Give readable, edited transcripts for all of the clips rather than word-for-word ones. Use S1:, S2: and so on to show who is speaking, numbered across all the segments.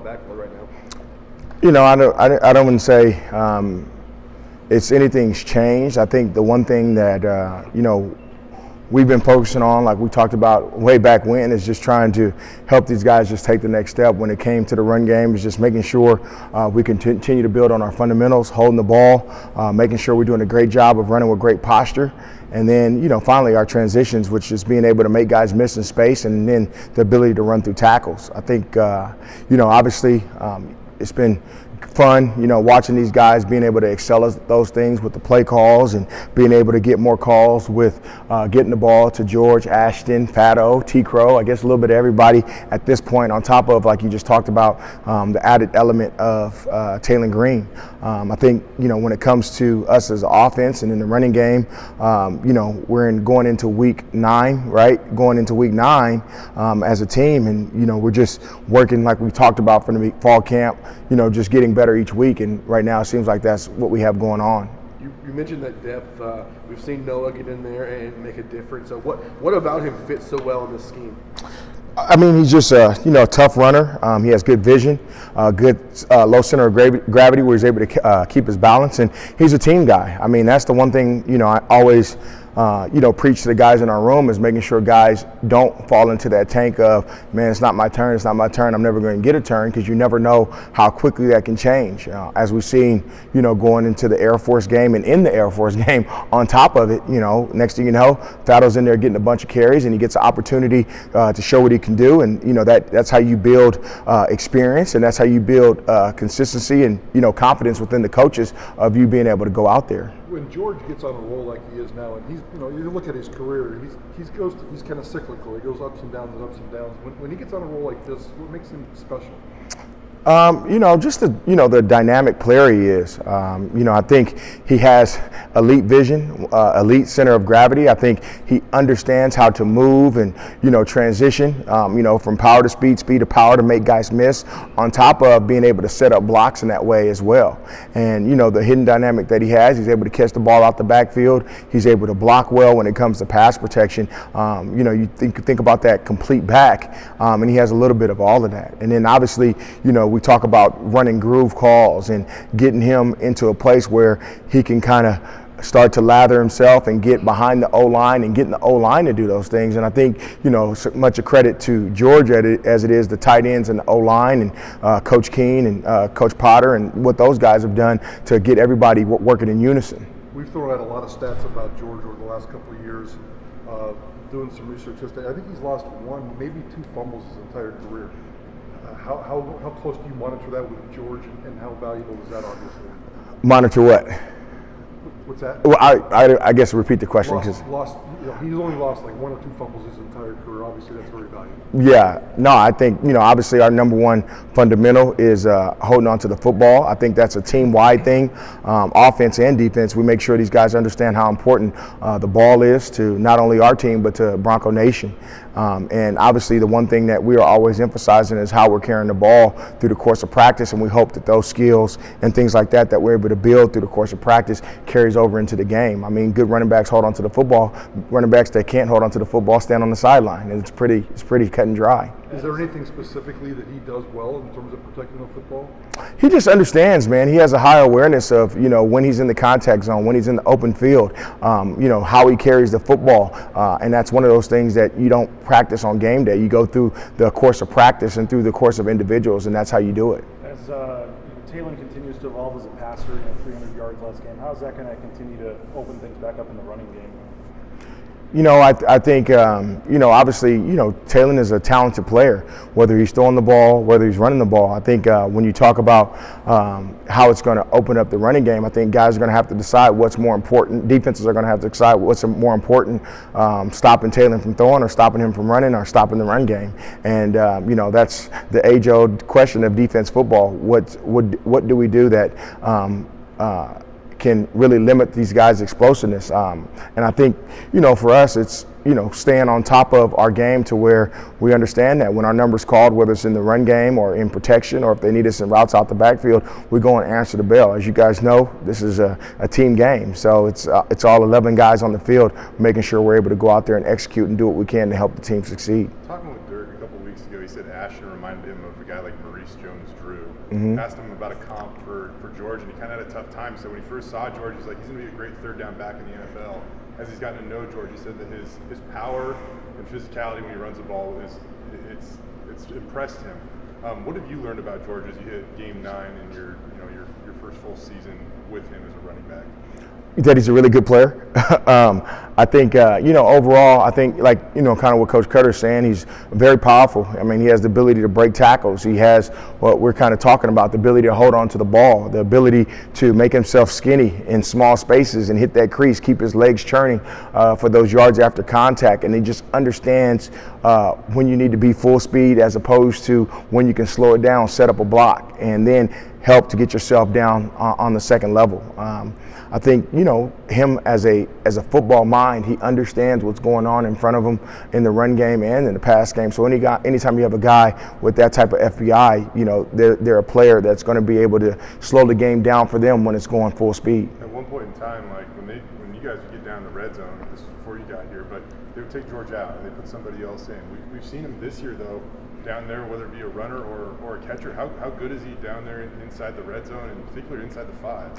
S1: backfield right now?
S2: I don't want to say it's anything's changed. I think the one thing that we've been focusing on, like we talked about way back when, is just trying to help these guys just take the next step. When it came to the run game, is just making sure we can continue to build on our fundamentals, holding the ball, making sure we're doing a great job of running with great posture. And then, finally, our transitions, which is being able to make guys miss in space, and then the ability to run through tackles. I think, obviously, it's been fun, watching these guys being able to excel at those things with the play calls and being able to get more calls with getting the ball to George, Ashton, Fatto, T-Crow, I guess a little bit of everybody at this point, on top of, like you just talked about, the added element of Taylon Green. I think, when it comes to us as an offense and in the running game, we're going into week 9, right? Going into week 9 as a team, and, we're just working like we talked about from the fall camp, just getting better each week, and right now it seems like that's what we have going on.
S1: You mentioned that depth. We've seen Noah get in there and make a difference. So what about him fits so well in this scheme?
S2: I mean, he's just a tough runner. He has good vision, good low center of gravity where he's able to keep his balance, and he's a team guy. I mean, that's the one thing, I always preach to the guys in our room, is making sure guys don't fall into that tank of, man, it's not my turn, I'm never going to get a turn, because you never know how quickly that can change. As we've seen, going into the Air Force game and in the Air Force game, on top of it, next thing you know, Fatto's in there getting a bunch of carries, and he gets an opportunity to show what he can do, and that's how you build experience, and that's how you build consistency and confidence within the coaches of you being able to go out there.
S3: When George gets on a roll like he is now, and he's, you look at his career, he's kind of cyclical. He goes ups and downs and ups and downs. When he gets on a roll like this, what makes him special?
S2: Just the dynamic player he is. I think he has elite vision, elite center of gravity. I think he understands how to move and, transition, from power to speed, speed to power, to make guys miss, on top of being able to set up blocks in that way as well. And, the hidden dynamic that he has, he's able to catch the ball out the backfield. He's able to block well when it comes to pass protection. You think about that complete back, and he has a little bit of all of that. And then obviously, we talk about running groove calls and getting him into a place where he can kind of start to lather himself and get behind the O-line and getting the O-line to do those things. And I think, so much a credit to George as it is the tight ends and the O-line and Coach Keene and Coach Potter and what those guys have done to get everybody working in unison.
S3: We've thrown out a lot of stats about George over the last couple of years, doing some research yesterday. I think he's lost 1, maybe 2 fumbles his entire career. How close do you monitor that with George, and how valuable is that, obviously?
S2: Monitor what?
S3: What's that?
S2: Well, I guess repeat the question.
S3: He's only lost like 1 or 2 fumbles his entire career. Obviously, that's very valuable.
S2: Yeah, no, I think, obviously our number one fundamental is holding on to the football. I think that's a team-wide thing, offense and defense. We make sure these guys understand how important the ball is to not only our team, but to Bronco Nation. And obviously the one thing that we are always emphasizing is how we're carrying the ball through the course of practice, and we hope that those skills and things like that we're able to build through the course of practice carries over into the game. I mean, good running backs hold on to the football. Running backs that can't hold on to the football stand on the sideline, and it's pretty cut and dry.
S3: Is there anything specifically that he does well in terms of protecting the football?
S2: He just understands, man. He has a high awareness of, when he's in the contact zone, when he's in the open field, how he carries the football. And that's one of those things that you don't practice on game day. You go through the course of practice and through the course of individuals, and that's how you do it.
S4: As Taylon continues to evolve as a passer, 300 yards last game, how is that going to continue to open things back up in the running game?
S2: I think, obviously, Taylon is a talented player, whether he's throwing the ball, whether he's running the ball. I think when you talk about how it's going to open up the running game, I think guys are going to have to decide what's more important. Defenses are going to have to decide what's more important, stopping Taylon from throwing or stopping him from running or stopping the run game. And, that's the age-old question of defense football. What do we do that can really limit these guys' explosiveness. And I think, for us, it's, staying on top of our game to where we understand that when our number's called, whether it's in the run game or in protection or if they need us in routes out the backfield, we go and answer the bell. As you guys know, this is a team game. So it's all 11 guys on the field making sure we're able to go out there and execute and do what we can to help the team succeed.
S5: Talking with Dirk a couple of weeks ago, he said Ashton reminded him of a guy like Maurice Jones
S3: Drew.
S2: Mm-hmm.
S3: Asked him about a comp for George, and he kind of had a tough time. So when he first saw George, he's like, he's going to be a great third down back in the NFL. As he's gotten to know George, he said that his power and physicality when he runs the ball it's impressed him. What have you learned about George as you hit Game 9 in your first full season with him as a running back?
S2: That he's a really good player. I think, overall, I think, kind of what Coach Cutter's saying, he's very powerful. I mean, he has the ability to break tackles. He has what we're kind of talking about, the ability to hold on to the ball, the ability to make himself skinny in small spaces and hit that crease, keep his legs churning for those yards after contact. And he just understands when you need to be full speed as opposed to when you can slow it down, set up a block, and then help to get yourself down on the second level. I think, him as a football mind, he understands what's going on in front of him in the run game and in the pass game. So anytime you have a guy with that type of FBI, they're a player that's going to be able to slow the game down for them when it's going full speed.
S3: At one point in time, like when you guys would get down the red zone, this was before you got here, but they would take George out and they put somebody else in. We've seen him this year though, down there, whether it be a runner or a catcher. How good is he down there inside the red zone, and particularly inside the 5?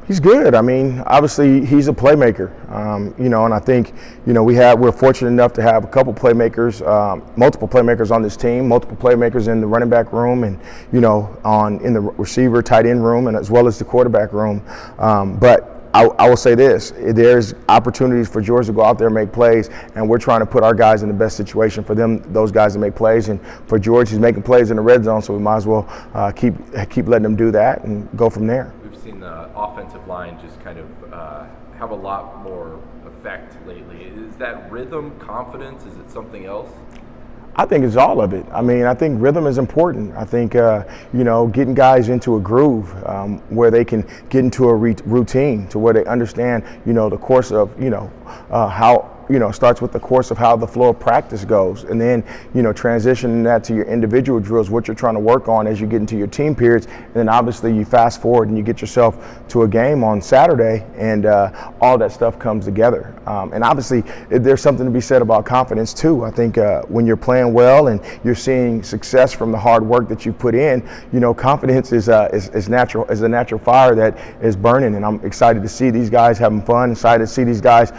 S2: He's good. I mean, obviously he's a playmaker, and I think, we're fortunate enough to have a couple playmakers, multiple playmakers on this team, multiple playmakers in the running back room and, in the receiver, tight end room, and as well as the quarterback room. But I will say this, there's opportunities for George to go out there and make plays, and we're trying to put our guys in the best situation for those guys to make plays. And for George, he's making plays in the red zone, so we might as well keep letting him do that and go from there.
S5: We've seen the offensive line just kind of have a lot more effect lately. Is that rhythm, confidence? Is it something else?
S2: I think it's all of it. I mean, I think rhythm is important. I think, getting guys into a groove where they can get into a routine to where they understand, the course of, how, it starts with the course of how the flow of practice goes. And then, transitioning that to your individual drills, what you're trying to work on as you get into your team periods. And then obviously you fast forward and you get yourself to a game on Saturday, and all that stuff comes together. And obviously there's something to be said about confidence too. I think when you're playing well and you're seeing success from the hard work that you put in, confidence is a natural fire that is burning. And I'm excited to see these guys having fun, excited to see these guys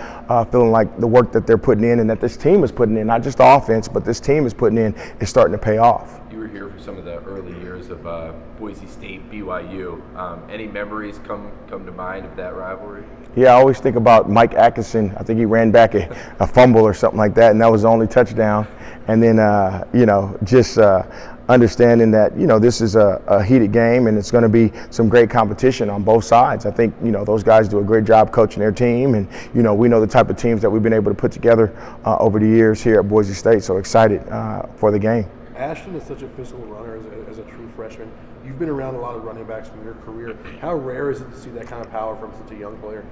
S2: feeling like the work that they're putting in and that this team is putting in, not just the offense, but this team is putting in, is starting to pay off.
S5: You were here for some of the early years of Boise State, BYU. Any memories come to mind of that rivalry?
S2: Yeah, I always think about Mike Atkinson. I think he ran back a fumble or something like that, and that was the only touchdown. And then, understanding that, this is a heated game and it's going to be some great competition on both sides. I think, those guys do a great job coaching their team, and, we know the type of teams that we've been able to put together over the years here at Boise State. So excited for the game.
S1: Ashton is such a physical runner as a true freshman. You've been around a lot of running backs in your career. How rare is it to see that kind of power from such a young player?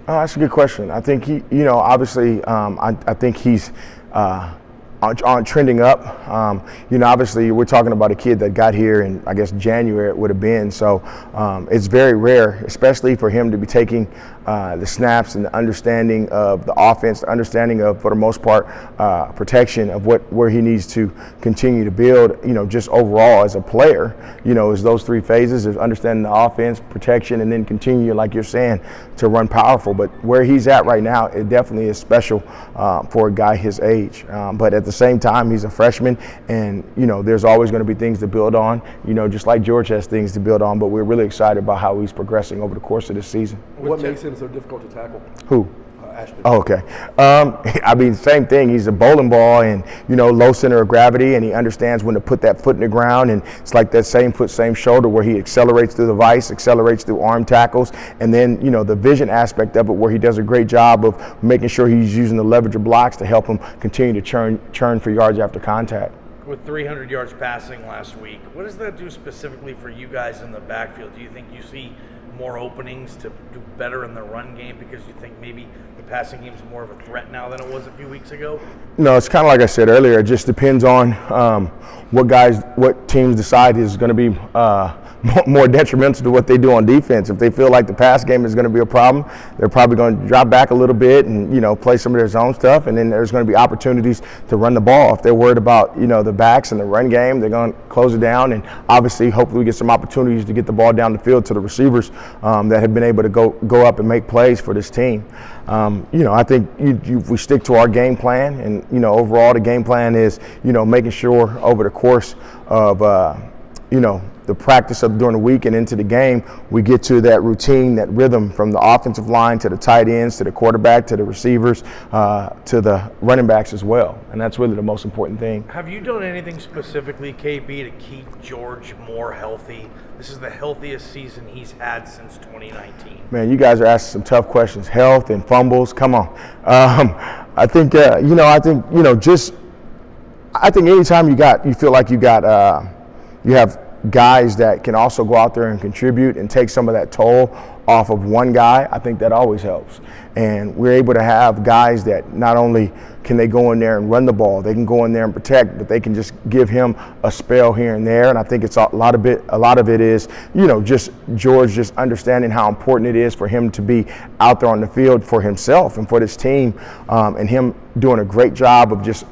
S2: That's a good question. I think he, obviously, I think he's on trending up. Obviously we're talking about a kid that got here in, I guess, January it would have been. So it's very rare, especially for him to be taking the snaps and the understanding of the offense, the understanding of, for the most part, protection of where he needs to continue to build, just overall as a player, is those three phases of understanding the offense, protection, and then continue, like you're saying, to run powerful. But where he's at right now, it definitely is special for a guy his age. But at the same time, he's a freshman, and there's always going to be things to build on, just like George has things to build on. But we're really excited about how he's progressing over the course of this season.
S1: What makes him so difficult to tackle?
S2: Who?
S1: Ashton.
S2: Oh, okay. Same thing. He's a bowling ball and, low center of gravity, and he understands when to put that foot in the ground. And it's like that same foot, same shoulder, where he accelerates through the vise, accelerates through arm tackles. And then, the vision aspect of it, where he does a great job of making sure he's using the leverage of blocks to help him continue to churn for yards after contact.
S6: With 300 yards passing last week, what does that do specifically for you guys in the backfield? Do you think you see more openings to do better in the run game because you think maybe the passing game is more of a threat now than it was a few weeks ago?
S2: No, it's kind of like I said earlier. It just depends on what teams decide is going to be more detrimental to what they do on defense. If they feel like the pass game is going to be a problem, they're probably going to drop back a little bit and play some of their zone stuff. And then there's going to be opportunities to run the ball. If they're worried about the backs and the run game, they're going to close it down. And obviously, hopefully, we get some opportunities to get the ball down the field to the receivers that have been able to go up and make plays for this team. I think if we stick to our game plan, and overall the game plan is making sure over the course of the practice of during the week and into the game, we get to that routine, that rhythm from the offensive line to the tight ends to the quarterback to the receivers to the running backs as well. And that's really the most important thing.
S6: Have you done anything specifically, KB, to keep George more healthy? This is the healthiest season he's had since 2019. Man,
S2: you guys are asking some tough questions. Health and fumbles, come on. I think anytime you feel like you have guys that can also go out there and contribute and take some of that toll off of one guy, I think that always helps. And we're able to have guys that not only can they go in there and run the ball, they can go in there and protect, but they can just give him a spell here and there. And I think it's a lot of it is, just George just understanding how important it is for him to be out there on the field for himself and for this team, and him doing a great job of just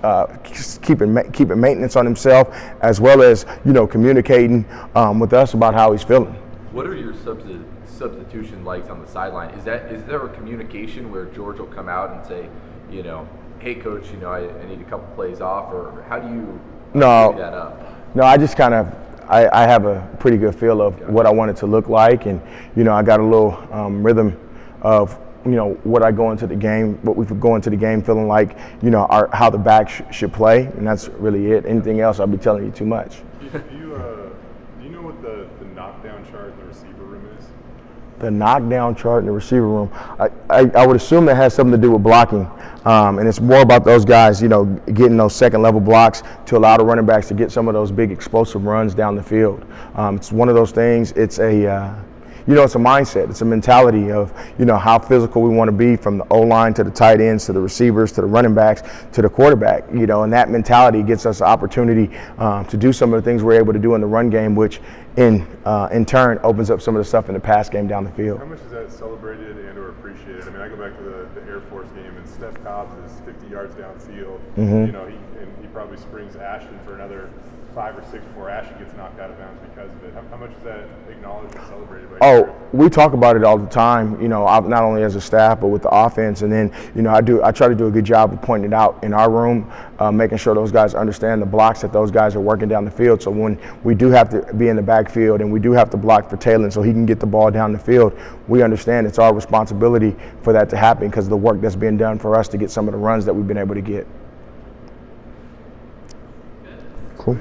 S2: keeping maintenance on himself, as well as communicating with us about how he's feeling.
S5: What are your substitution likes on the sideline? Is there a communication where George will come out and say, hey coach, I need a couple plays off, or how do you pick that up?
S2: No, I just I have a pretty good feel of what I want it to look like, and I got a little rhythm of what I go into the game, what we go into the game feeling like, how the back should play, and that's really it. Anything else, I'll be telling you too much.
S7: Do you know what the knockdown chart in the receiver room is?
S2: The knockdown chart in the receiver room, I would assume that has something to do with blocking, and it's more about those guys, getting those second level blocks to allow the running backs to get some of those big explosive runs down the field. It's one of those things. It's it's a mindset. It's a mentality of, how physical we want to be, from the O-line to the tight ends to the receivers to the running backs to the quarterback, and that mentality gets us the opportunity to do some of the things we're able to do in the run game, which in turn opens up some of the stuff in the pass game down the field.
S7: How much is that celebrated and or appreciated? I mean, I go back to the Air Force game, and Steph Cobbs is 50 yards downfield. He probably springs Ashton for another 5 or 6 before Ashton gets knocked out of bounds because of it. How much is that acknowledged and celebrated by you?
S2: Oh, we talk about it all the time, not only as a staff, but with the offense. And then, I try to do a good job of pointing it out in our room, making sure those guys understand the blocks that those guys are working down the field. So when we do have to be in the backfield and we do have to block for Taylor so he can get the ball down the field, we understand it's our responsibility for that to happen because of the work that's being done for us to get some of the runs that we've been able to get. Cool.